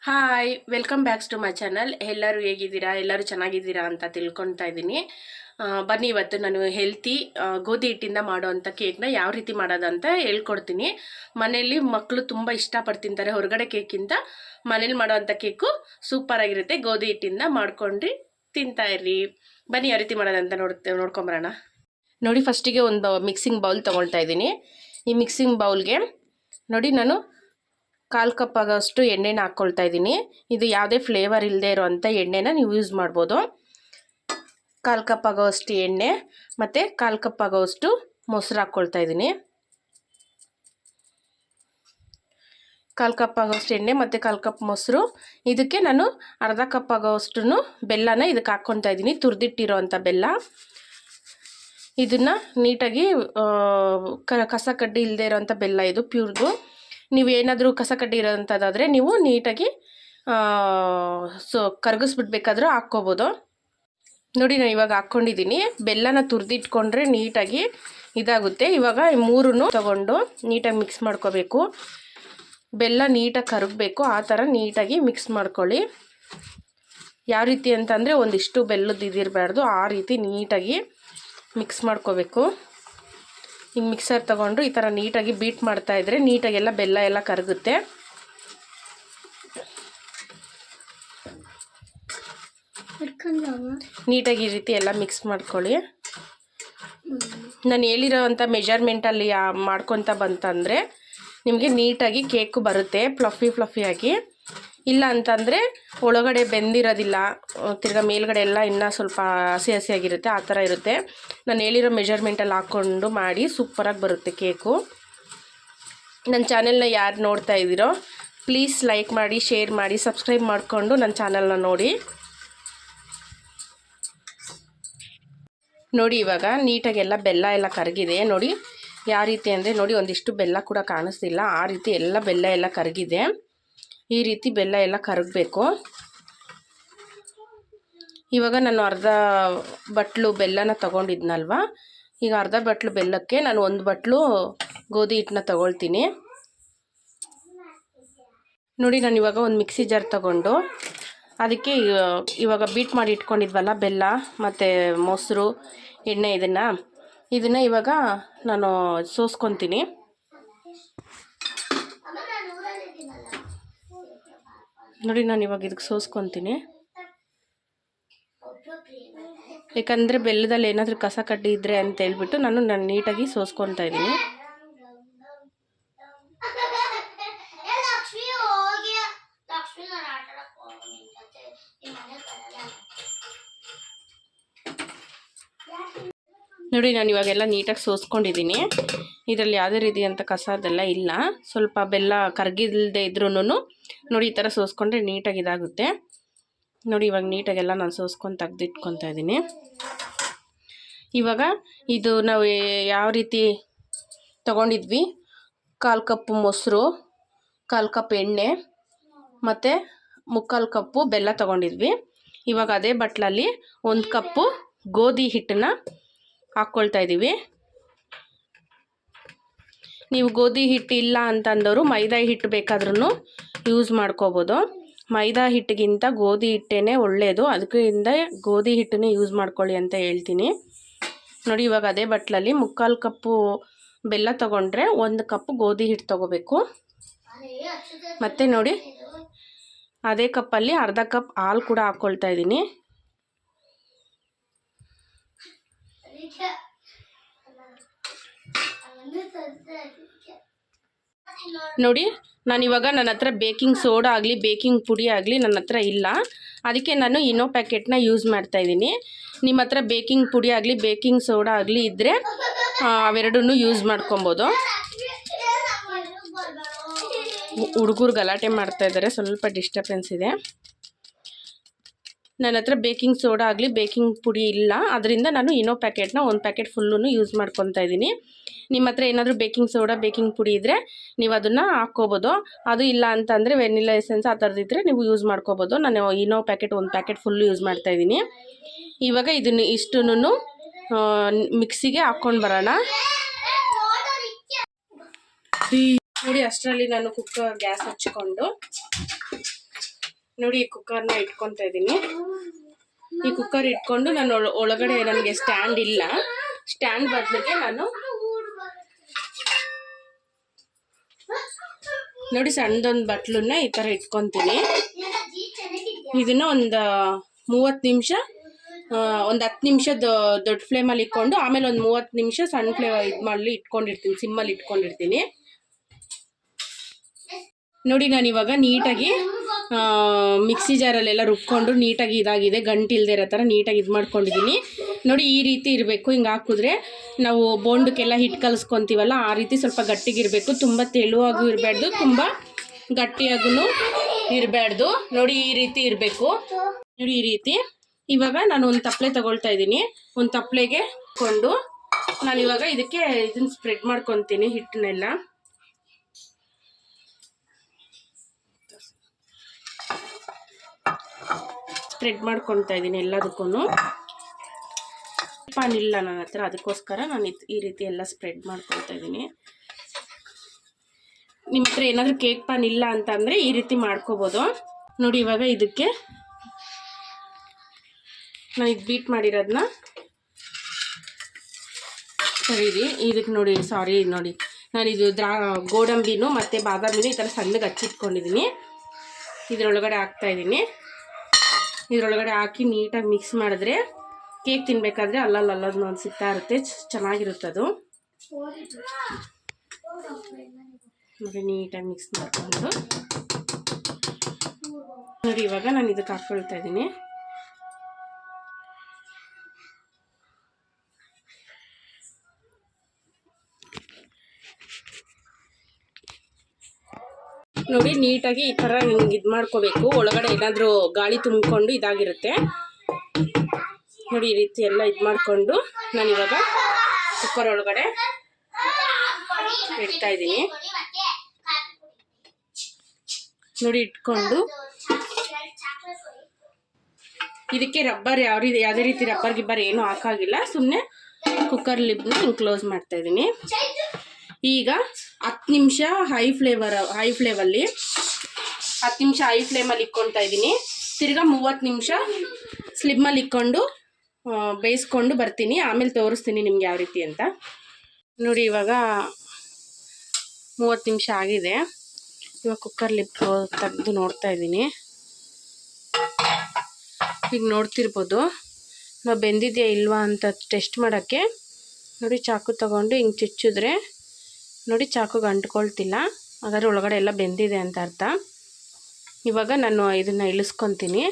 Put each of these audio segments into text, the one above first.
Hi welcome backs to my channel. ಎಲ್ಲರೂ ಹೇಗಿದ್ದೀರಾ? ಎಲ್ಲರೂ ಚೆನ್ನಾಗಿದ್ದೀರಾ ಅಂತ ತಿಳ್ಕೊತಾ ಇದ್ದೀನಿ. ಬನ್ನಿ ಇವತ್ತು ನಾನು ಹೆಲ್ತಿ ಗೋಧಿ ಹಿಟ್ಟಿಂದ ಮಾಡೋವಂಥ ಕೇಕ್ನ ಯಾವ ರೀತಿ ಮಾಡೋದಂತ ಹೇಳ್ಕೊಡ್ತೀನಿ. ಮನೆಯಲ್ಲಿ ಮಕ್ಕಳು ತುಂಬ ಇಷ್ಟಪಟ್ಟು ತಿಂತಾರೆ. ಹೊರಗಡೆ ಕೇಕ್ಕಿಂತ ಮನೇಲಿ ಮಾಡೋವಂಥ ಕೇಕು ಸೂಪರಾಗಿರುತ್ತೆ. ಗೋಧಿ ಹಿಟ್ಟಿಂದ ಮಾಡ್ಕೊಂಡು ತಿಂತಾ ಇರ್ರಿ. ಬನ್ನಿ ಯಾವ ರೀತಿ ಮಾಡೋದಂತ ನೋಡ್ಕೊಂಬರೋಣ. ನೋಡಿ, ಫಸ್ಟಿಗೆ ಒಂದು ಮಿಕ್ಸಿಂಗ್ ಬೌಲ್ ತೊಗೊಳ್ತಾ ಇದ್ದೀನಿ. ಈ ಮಿಕ್ಸಿಂಗ್ ಬೌಲ್ಗೆ ನೋಡಿ ನಾನು 1/4 ಕಪ್ ಆಗೋಷ್ಟು ಎಣ್ಣೆನ ಹಾಕ್ಕೊಳ್ತಾ ಇದ್ದೀನಿ. ಇದು ಯಾವುದೇ ಫ್ಲೇವರ್ ಇಲ್ಲದೆ ಇರೋವಂಥ ಎಣ್ಣೆನ ನೀವು ಯೂಸ್ ಮಾಡ್ಬೋದು. 1/4 ಕಪ್ ಆಗೋಷ್ಟು ಎಣ್ಣೆ ಮತ್ತು 1/4 ಕಪ್ ಆಗೋಷ್ಟು ಮೊಸರು ಹಾಕ್ಕೊಳ್ತಾ ಇದ್ದೀನಿ. 1/4 ಕಪ್ ಆಗೋಷ್ಟು ಎಣ್ಣೆ ಮತ್ತು 1/4 ಕಪ್ ಮೊಸರು. ಇದಕ್ಕೆ ನಾನು ಅರ್ಧ ಕಪ್ ಆಗೋಷ್ಟು ಬೆಲ್ಲನ ಇದಕ್ಕೆ ಹಾಕ್ಕೊಳ್ತಾ ಇದ್ದೀನಿ, ತುರಿದಿಟ್ಟಿರೋ ಅಂಥ ಬೆಲ್ಲ. ಇದನ್ನು ನೀಟಾಗಿ ಕಸ ಕಡ್ಡಿ ಇಲ್ಲದೆ ಇರೋವಂಥ ಬೆಲ್ಲ, ಇದು ಪ್ಯೂರ್ದು. ನೀವು ಏನಾದರೂ ಕಸ ಕಡ್ಡಿ ಇರೋವಂಥದ್ದಾದರೆ ನೀವು ನೀಟಾಗಿ ಕರಗಿಸ್ಬಿಡ್ಬೇಕಾದ್ರೂ ಹಾಕ್ಕೋಬೋದು. ನೋಡಿ, ನಾನು ಇವಾಗ ಹಾಕ್ಕೊಂಡಿದ್ದೀನಿ. ಬೆಲ್ಲನ ತುರಿದಿಟ್ಕೊಂಡ್ರೆ ನೀಟಾಗಿ ಇದಾಗುತ್ತೆ. ಇವಾಗ ಮೂರನ್ನು ತಗೊಂಡು ನೀಟಾಗಿ ಮಿಕ್ಸ್ ಮಾಡ್ಕೋಬೇಕು. ಬೆಲ್ಲ ನೀಟಾಗಿ ಕರಗಬೇಕು, ಆ ಥರ ನೀಟಾಗಿ ಮಿಕ್ಸ್ ಮಾಡ್ಕೊಳ್ಳಿ. ಯಾವ ರೀತಿ ಅಂತಂದರೆ ಒಂದಿಷ್ಟು ಬೆಲ್ಲದ್ದು ಇದಿರಬಾರ್ದು, ಆ ರೀತಿ ನೀಟಾಗಿ ಮಿಕ್ಸ್ ಮಾಡ್ಕೋಬೇಕು. ಹಿಂಗೆ ಮಿಕ್ಸರ್ ತೊಗೊಂಡು ಈ ಥರ ನೀಟಾಗಿ ಬೀಟ್ ಮಾಡ್ತಾಯಿದ್ರೆ ನೀಟಾಗೆಲ್ಲ ಬೆಲ್ಲ ಎಲ್ಲ ಕರಗುತ್ತೆ. ನೀಟಾಗಿ ಈ ರೀತಿ ಎಲ್ಲ ಮಿಕ್ಸ್ ಮಾಡ್ಕೊಳ್ಳಿ. ನಾನು ಹೇಳಿರೋವಂಥ ಮೆಜರ್ಮೆಂಟಲ್ಲಿ ಮಾಡ್ಕೊತ ಬಂತಂದರೆ ನಿಮಗೆ ನೀಟಾಗಿ ಕೇಕು ಬರುತ್ತೆ, ಫ್ಲಫಿಯಾಗಿ. ಇಲ್ಲ ಅಂತಂದರೆ ಒಳಗಡೆ ಬೆಂದಿರೋದಿಲ್ಲ, ತಿರ್ಗಾ ಮೇಲ್ಗಡೆ ಎಲ್ಲ ಇನ್ನೂ ಸ್ವಲ್ಪ ಹಸಿಯಾಗಿರುತ್ತೆ, ಆ ಥರ ಇರುತ್ತೆ. ನಾನು ಹೇಳಿರೋ ಮೆಜರ್ಮೆಂಟಲ್ಲಿ ಹಾಕ್ಕೊಂಡು ಮಾಡಿ ಸೂಪರಾಗಿ ಬರುತ್ತೆ ಕೇಕು. ನನ್ನ ಚಾನೆಲ್ನ ಯಾರು ನೋಡ್ತಾ ಇದ್ದೀರೋ ಪ್ಲೀಸ್ ಲೈಕ್ ಮಾಡಿ, ಶೇರ್ ಮಾಡಿ, ಸಬ್ಸ್ಕ್ರೈಬ್ ಮಾಡಿಕೊಂಡು ನನ್ನ ಚಾನೆಲ್ನ ನೋಡಿ. ನೋಡಿ, ಇವಾಗ ನೀಟಾಗೆಲ್ಲ ಬೆಲ್ಲ ಎಲ್ಲ ಕರಗಿದೆ. ನೋಡಿ ಯಾವ ರೀತಿ ಅಂದರೆ ನೋಡಿ, ಒಂದಿಷ್ಟು ಬೆಲ್ಲ ಕೂಡ ಕಾಣಿಸ್ತಿಲ್ಲ, ಆ ರೀತಿ ಎಲ್ಲ ಬೆಲ್ಲ ಎಲ್ಲ ಕರಗಿದೆ. ಈ ರೀತಿ ಬೆಲ್ಲ ಎಲ್ಲ ಕರಗಬೇಕು. ಇವಾಗ ನಾನು ಅರ್ಧ ಬಟ್ಲು ಬೆಲ್ಲನ ತೊಗೊಂಡಿದ್ನಲ್ವ, ಈಗ ಅರ್ಧ ಬಟ್ಲು ಬೆಲ್ಲಕ್ಕೆ ನಾನು 1 ಬಟ್ಲು ಗೋಧಿ ಹಿಟ್ಟನ್ನ ತೊಗೊಳ್ತೀನಿ. ನೋಡಿ, ನಾನು ಇವಾಗ ಒಂದು ಮಿಕ್ಸಿ ಜಾರ್ ತೊಗೊಂಡು ಅದಕ್ಕೆ ಇವಾಗ ಬೀಟ್ ಮಾಡಿ ಇಟ್ಕೊಂಡಿದ್ವಲ್ಲ ಬೆಲ್ಲ ಮತ್ತು ಮೊಸರು, ಎಣ್ಣೆ, ಇದನ್ನು ಇವಾಗ ನಾನು ಸೋಸ್ಕೊತೀನಿ. ನೋಡಿ, ನಾನು ಇವಾಗ ಇದಕ್ಕೆ ಸೋಸ್ಕೊತೀನಿ. ಯಾಕಂದರೆ ಬೆಲ್ಲದಲ್ಲಿ ಏನಾದರೂ ಕಸ ಕಡ್ಡಿ ಇದ್ದರೆ ಅಂತ ಹೇಳ್ಬಿಟ್ಟು ನಾನು ನೀಟಾಗಿ ಸೋಸ್ಕೊತಾ ಇದ್ದೀನಿ. ನೋಡಿ, ನಾನು ಇವಾಗೆಲ್ಲ ನೀಟಾಗಿ ಸೋಸ್ಕೊಂಡಿದ್ದೀನಿ. ಇದರಲ್ಲಿ ಯಾವುದೇ ರೀತಿಯಂಥ ಕಸ ಅದೆಲ್ಲ ಇಲ್ಲ. ಸ್ವಲ್ಪ ಬೆಲ್ಲ ಕರಗಿಲ್ಲದೆ ಇದ್ರೂ ನೋಡಿ ಈ ಥರ ಸೋಸ್ಕೊಂಡ್ರೆ ನೀಟಾಗಿ ಇದಾಗುತ್ತೆ. ನೋಡಿ, ಇವಾಗ ನೀಟಾಗೆಲ್ಲ ನಾನು ಸೋಸ್ಕೊಂಡು ತೆಗೆದಿಟ್ಕೊತಾ ಇದ್ದೀನಿ. ಇವಾಗ ಇದು ನಾವು ಯಾವ ರೀತಿ ತೊಗೊಂಡಿದ್ವಿ, 1/4 ಕಪ್ ಮೊಸರು, 1/4 ಕಪ್ ಎಣ್ಣೆ ಮತ್ತು 3/4 ಕಪ್ಪು ಬೆಲ್ಲ ತೊಗೊಂಡಿದ್ವಿ. ಇವಾಗ ಅದೇ ಬಟ್ಲಲ್ಲಿ 1 ಕಪ್ಪು ಗೋಧಿ ಹಿಟ್ಟನ್ನ ಹಾಕ್ಕೊಳ್ತಾ ಇದ್ದೀವಿ. ನೀವು ಗೋಧಿ ಹಿಟ್ಟು ಇಲ್ಲ ಅಂತಂದವರು ಮೈದಾ ಹಿಟ್ಟು ಬೇಕಾದ್ರೂ ಯೂಸ್ ಮಾಡ್ಕೋಬೋದು. ಮೈದಾ ಹಿಟ್ಟಿಗಿಂತ ಗೋಧಿ ಹಿಟ್ಟೇ ಒಳ್ಳೆಯದು, ಅದಕ್ಕಿಂತ ಗೋಧಿ ಹಿಟ್ಟನ್ನೇ ಯೂಸ್ ಮಾಡ್ಕೊಳ್ಳಿ ಅಂತ ಹೇಳ್ತೀನಿ. ನೋಡಿ, ಇವಾಗ ಅದೇ ಬಟ್ಲಲ್ಲಿ 3/4 ಕಪ್ಪು ಬೆಲ್ಲ ತೊಗೊಂಡ್ರೆ 1 ಕಪ್ಪು ಗೋಧಿ ಹಿಟ್ಟು ತೊಗೋಬೇಕು. ಮತ್ತು ನೋಡಿ, ಅದೇ ಕಪ್ಪಲ್ಲಿ ಅರ್ಧ ಕಪ್ ಹಾಲು ಕೂಡ ಹಾಕ್ಕೊಳ್ತಾ ಇದ್ದೀನಿ. ನೋಡಿ, ನಾನಿವಾಗ ನನ್ನ ಹತ್ರ ಬೇಕಿಂಗ್ ಸೋಡಾ ಆಗಲಿ ಬೇಕಿಂಗ್ ಪುಡಿ ಆಗಲಿ ನನ್ನ ಹತ್ರ ಇಲ್ಲ, ಅದಕ್ಕೆ ನಾನು ಇನೋ ಪ್ಯಾಕೆಟ್ನ ಯೂಸ್ ಮಾಡ್ತಾಯಿದ್ದೀನಿ. ನಿಮ್ಮ ಹತ್ರ ಬೇಕಿಂಗ್ ಪುಡಿ ಆಗಲಿ ಬೇಕಿಂಗ್ ಸೋಡಾ ಆಗಲಿ ಇದ್ದರೆ ಅವೆರಡನ್ನೂ ಯೂಸ್ ಮಾಡ್ಕೊಬೋದು. ಹುಡುಗರು ಗಲಾಟೆ ಮಾಡ್ತಾಯಿದ್ದಾರೆ, ಸ್ವಲ್ಪ ಡಿಸ್ಟರ್ಬೆನ್ಸ್ ಇದೆ. ನನ್ನ ಹತ್ರ ಬೇಕಿಂಗ್ ಸೋಡಾ ಆಗಲಿ ಬೇಕಿಂಗ್ ಪುಡಿ ಇಲ್ಲ, ಅದರಿಂದ ನಾನು ಇನೋ ಪ್ಯಾಕೆಟ್ನ 1 ಪ್ಯಾಕೆಟ್ ಫುಲ್ಲೂ ಯೂಸ್ ಮಾಡ್ಕೊತಾ ಇದ್ದೀನಿ. ನಿಮ್ಮ ಹತ್ರ ಏನಾದರೂ ಬೇಕಿಂಗ್ ಸೋಡಾ ಬೇಕಿಂಗ್ ಪುಡಿ ಇದ್ದರೆ ನೀವು ಅದನ್ನು ಹಾಕ್ಕೋಬೋದು. ಅದು ಇಲ್ಲ ಅಂತಂದರೆ ವೆನಿಲಾ ಎಸೆನ್ಸ್ ಆ ಥರದಿದ್ದರೆ ನೀವು ಯೂಸ್ ಮಾಡ್ಕೋಬೋದು. ನಾನು ಇನೋ ಪ್ಯಾಕೆಟ್ 1 ಪ್ಯಾಕೆಟ್ ಫುಲ್ಲು ಯೂಸ್ ಮಾಡ್ತಾಯಿದ್ದೀನಿ. ಇವಾಗ ಇದನ್ನು ಇಷ್ಟನ್ನು ಮಿಕ್ಸಿಗೆ ಹಾಕ್ಕೊಂಡು ಬರೋಣ. ನೋಡಿ, ಅಷ್ಟರಲ್ಲಿ ನಾನು ಗ್ಯಾಸ್ ಹಚ್ಕೊಂಡು ನೋಡಿ ಈ ಕುಕ್ಕರ್ನ ಇಟ್ಕೊತಾ ಇದ್ದೀನಿ. ಈ ಕುಕ್ಕರ್ ಇಟ್ಕೊಂಡು ನಾನು ಒಳಗಡೆ ನನಗೆ ಸ್ಟ್ಯಾಂಡ್ ಇಲ್ಲ, ಸ್ಟ್ಯಾಂಡ್ ಬದಲಿಗೆ ನಾನು ನೋಡಿ ಸಣ್ಣದೊಂದು ಬಟ್ಲನ್ನ ಈ ಥರ ಇಟ್ಕೊತೀನಿ. ಇದನ್ನ ಒಂದು 30 ನಿಮಿಷ, ಒಂದು 10 ನಿಮಿಷ ದೊಡ್ಡ ಫ್ಲೇಮಲ್ಲಿ ಇಟ್ಕೊಂಡು ಆಮೇಲೆ ಒಂದು 30 ನಿಮಿಷ ಸಣ್ಣ ಫ್ಲೇಮ್ ಇಟ್ಕೊಂಡಿರ್ತೀನಿ, ಸಿಮ್ಮಲ್ಲಿ ಇಟ್ಕೊಂಡಿರ್ತೀನಿ. ನೋಡಿ ನಾನು ಇವಾಗ ನೀಟಾಗಿ ಮಿಕ್ಸಿ ಜಾರಲ್ಲೆಲ್ಲ ರುಬ್ಕೊಂಡು ನೀಟಾಗಿ ಇದಾಗಿದೆ, ಗಂಟಿಲ್ದೇ ಇರೋ ಥರ ನೀಟಾಗಿ ಇದು ಮಾಡ್ಕೊಂಡಿದ್ದೀನಿ. ನೋಡಿ ಈ ರೀತಿ ಇರಬೇಕು. ಹಿಂಗೆ ಹಾಕಿದ್ರೆ ನಾವು ಬೋಂಡಕ್ಕೆಲ್ಲ ಹಿಟ್ಟು ಕಲಿಸ್ಕೊತೀವಲ್ಲ ಆ ರೀತಿ ಸ್ವಲ್ಪ ಗಟ್ಟಿಗಿರಬೇಕು. ತುಂಬ ತೆಳುವಾಗೂ ಇರಬಾರ್ದು, ತುಂಬ ಗಟ್ಟಿಯಾಗೂ ಇರಬಾರ್ದು. ನೋಡಿ ಈ ರೀತಿ ಇರಬೇಕು. ನೋಡಿ ಈ ರೀತಿ. ಇವಾಗ ನಾನು ಒಂದು ತಪ್ಪಲೆ ತಗೊಳ್ತಾ ಇದ್ದೀನಿ. ಒಂದು ತಪ್ಪಲೆಗೆ ಕೊಂಡು ನಾನು ಇವಾಗ ಇದಕ್ಕೆ ಇದನ್ನು ಸ್ಪ್ರೆಡ್ ಮಾಡ್ಕೊತೀನಿ, ಹಿಟ್ಟನ್ನೆಲ್ಲ. ಸ್ಪ್ರೆಡ್ ಮಾಡ್ಕೊತಾ ಇದ್ದೀನಿ ಎಲ್ಲದಕ್ಕೂ. ಪಾನ್ ಇಲ್ಲ ನನ್ನ ಹತ್ರ, ಅದಕ್ಕೋಸ್ಕರ ನಾನು ಈ ರೀತಿ ಎಲ್ಲ ಸ್ಪ್ರೆಡ್ ಮಾಡ್ಕೊತಾ ಇದ್ದೀನಿ. ನಿಮ್ಮ ಹತ್ರ ಏನಾದರೂ ಕೇಕ್ ಪಾನ್ ಇಲ್ಲ ಅಂತಂದರೆ ಈ ರೀತಿ ಮಾಡ್ಕೋಬೋದು. ನೋಡಿ ಇವಾಗ ಇದಕ್ಕೆ ನಾನು ಇದು ಬೀಟ್ ಮಾಡಿರೋದನ್ನ ಸರಿರಿ. ಇದಕ್ಕೆ ನೋಡಿ ನೋಡಿ ನಾನಿದು ಗೋಡಂಬಿನೂ ಮತ್ತು ಬಾದಾಮಿನೂ ಈ ಥರ ಸಣ್ಣಗೆ ಹಚ್ಚಿಟ್ಕೊಂಡಿದ್ದೀನಿ. ಇದರೊಳಗಡೆ ಹಾಕ್ತಾಯಿದ್ದೀನಿ. ಇದರೊಳಗಡೆ ಹಾಕಿ ನೀಟಾಗಿ ಮಿಕ್ಸ್ ಮಾಡಿದ್ರೆ ಕೇಕ್ ತಿನ್ನಬೇಕಾದ್ರೆ ಅಲ್ಲಲ್ಲದು ಒಂದು ಸಿಗ್ತಾ ಇರುತ್ತೆ, ಚೆನ್ನಾಗಿರುತ್ತೆ ಅದು. ನೋಡಿ ನೀಟಾಗಿ ಮಿಕ್ಸ್ ಮಾಡಿಕೊಂಡು ನೋಡಿ ಇವಾಗ ನಾನು ಇದಕ್ಕೆ ಹಾಕ್ಕೊಳ್ತಾ ಇದ್ದೀನಿ. ನೋಡಿ ನೀಟಾಗಿ ಈ ಥರ ಹಿಂಗೆ ಇದು ಮಾಡ್ಕೋಬೇಕು. ಒಳಗಡೆ ಏನಾದರೂ ಗಾಳಿ ತುಂಬಿಕೊಂಡು ಇದಾಗಿರುತ್ತೆ. ನೋಡಿ ಈ ರೀತಿ ಎಲ್ಲ ಇದು ಮಾಡಿಕೊಂಡು ನಾನು ಇವಾಗ ಕುಕ್ಕರ್ ಒಳಗಡೆ ಇಡ್ತಾ ಇದ್ದೀನಿ. ನೋಡಿ ಇಟ್ಕೊಂಡು ಇದಕ್ಕೆ ರಬ್ಬರ್ ಯಾವುದೇ ರೀತಿ ರಬ್ಬರ್ ಗಿಬ್ಬರ್ ಏನೂ ಹಾಕಾಗಿಲ್ಲ, ಸುಮ್ಮನೆ ಕುಕ್ಕರ್ ಲಿಡ್ನ ಹಿಂಗೆ ಕ್ಲೋಸ್ ಮಾಡ್ತಾ ಇದ್ದೀನಿ. ಈಗ 10 ನಿಮಿಷ ಹೈ ಫ್ಲೇಮಲ್ಲಿ 10 ನಿಮಿಷ ಹೈ ಫ್ಲೇಮಲ್ಲಿ ಇಕ್ಕೊತಾ ಇದ್ದೀನಿ. ತಿರ್ಗಾ 30 ನಿಮಿಷ ಸ್ಲಿಮ್ಮಲ್ಲಿ ಇಕ್ಕೊಂಡು ಬೇಯಿಸ್ಕೊಂಡು ಬರ್ತೀನಿ. ಆಮೇಲೆ ತೋರಿಸ್ತೀನಿ ನಿಮ್ಗೆ ಯಾವ ರೀತಿ ಅಂತ. ನೋಡಿ ಇವಾಗ 30 ನಿಮಿಷ ಆಗಿದೆ. ಇವಾಗ ಕುಕ್ಕರ್ ಲಿಡ್ ತೆಗೆದು ನೋಡ್ತಾ ಇದ್ದೀನಿ. ಈಗ ನೋಡ್ತಿರ್ಬೋದು ನಾವು ಬೆಂದಿದೆಯಾ ಇಲ್ವಾ ಅಂತ ಟೆಸ್ಟ್ ಮಾಡೋಕ್ಕೆ ನೋಡಿ ಚಾಕು ತಗೊಂಡು ಹಿಂಗೆ ಚುಚ್ಚಿದ್ರೆ ನೋಡಿ ಚಾಕುಗೆ ಅಂಟ್ಕೊಳ್ತಿಲ್ಲ, ಹಾಗಾದ್ರೆ ಒಳಗಡೆ ಎಲ್ಲ ಬೆಂದಿದೆ ಅಂತ ಅರ್ಥ. ಇವಾಗ ನಾನು ಇದನ್ನು ಇಳಿಸ್ಕೊತೀನಿ.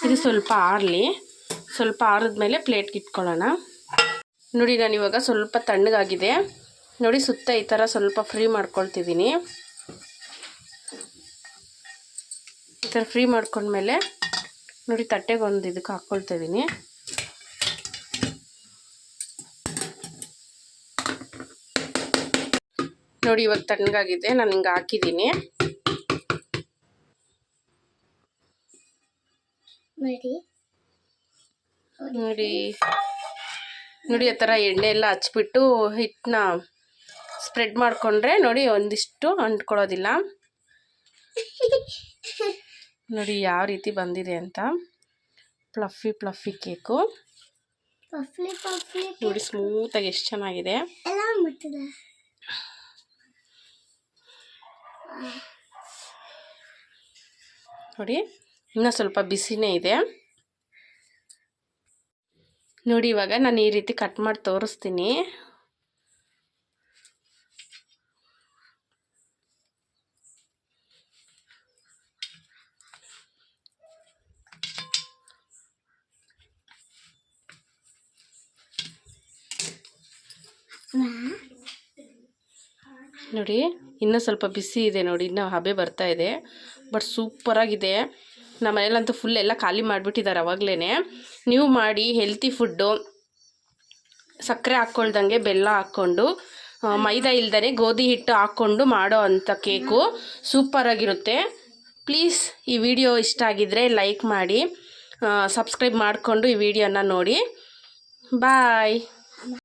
ಇದು ಸ್ವಲ್ಪ ಆರಲಿ, ಸ್ವಲ್ಪ ಆರಿದ್ಮೇಲೆ ಪ್ಲೇಟ್ಗೆ ಇಟ್ಕೊಳ್ಳೋಣ. ನೋಡಿ ನಾನು ಇವಾಗ ಸ್ವಲ್ಪ ತಣ್ಣಗಾಗಿದೆ. ನೋಡಿ ಸುತ್ತ ಈ ಥರ ಸ್ವಲ್ಪ ಫ್ರೀ ಮಾಡ್ಕೊಳ್ತಿದ್ದೀನಿ. ಈ ಥರ ಫ್ರೀ ಮಾಡ್ಕೊಂಡ್ಮೇಲೆ ನೋಡಿ ತಟ್ಟೆಗೆ ಒಂದು ಇದಕ್ಕೆ ಹಾಕ್ಕೊಳ್ತಾ ಇದ್ದೀನಿ. ನೋಡಿ ಇವಾಗ ತಣ್ಣಗಾಗಿದೆ, ನಾನು ಹಿಂಗೆ ಹಾಕಿದ್ದೀನಿ. ನೋಡಿ ನೋಡಿ ಆ ಥರ ಎಣ್ಣೆ ಎಲ್ಲ ಹಚ್ಬಿಟ್ಟು ಹಿಟ್ಟನ್ನ ಸ್ಪ್ರೆಡ್ ಮಾಡಿಕೊಂಡ್ರೆ ನೋಡಿ ಒಂದಿಷ್ಟು ಅಂಟ್ಕೊಳ್ಳೋದಿಲ್ಲ. ನೋಡಿ ಯಾವ ರೀತಿ ಬಂದಿದೆ ಅಂತ. ಫ್ಲಫಿ ಕೇಕು ನೋಡಿ ಸ್ಮೂತಾಗಿ ಎಷ್ಟು ಚೆನ್ನಾಗಿದೆ ನೋಡಿ. ಇನ್ನೂ ಸ್ವಲ್ಪ ಬಿಸಿನೇ ಇದೆ. ನೋಡಿ ಇವಾಗ ನಾನು ಈ ರೀತಿ ಕಟ್ ಮಾಡಿ ತೋರಿಸ್ತೀನಿ. ನೋಡಿ ಇನ್ನೂ ಸ್ವಲ್ಪ ಬಿಸಿ ಇದೆ ನೋಡಿ, ಇನ್ನೂ ಹಬೆ ಬರ್ತಾ ಇದೆ. ಬಟ್ ಸೂಪರಾಗಿದೆ. ನಮ್ಮ ಮನೇಲಂತೂ ಫುಲ್ ಎಲ್ಲ ಖಾಲಿ ಮಾಡಿಬಿಟ್ಟಿದ್ದಾರೆ ಅವಾಗಲೇ. ನೀವು ಮಾಡಿ ಹೆಲ್ತಿ ಫುಡ್ಡು, ಸಕ್ಕರೆ ಹಾಕ್ಕೊಳ್ದಂಗೆ ಬೆಲ್ಲ ಹಾಕ್ಕೊಂಡು ಮೈದಾ ಇಲ್ದೇ ಗೋಧಿ ಹಿಟ್ಟು ಹಾಕ್ಕೊಂಡು ಮಾಡೋ ಅಂಥ ಕೇಕು ಸೂಪರಾಗಿರುತ್ತೆ. ಪ್ಲೀಸ್ ಈ ವಿಡಿಯೋ ಇಷ್ಟ ಆಗಿದ್ದರೆ ಲೈಕ್ ಮಾಡಿ, ಸಬ್ಸ್ಕ್ರೈಬ್ ಮಾಡಿಕೊಂಡು ಈ ವಿಡಿಯೋನ ನೋಡಿ. ಬಾಯ್.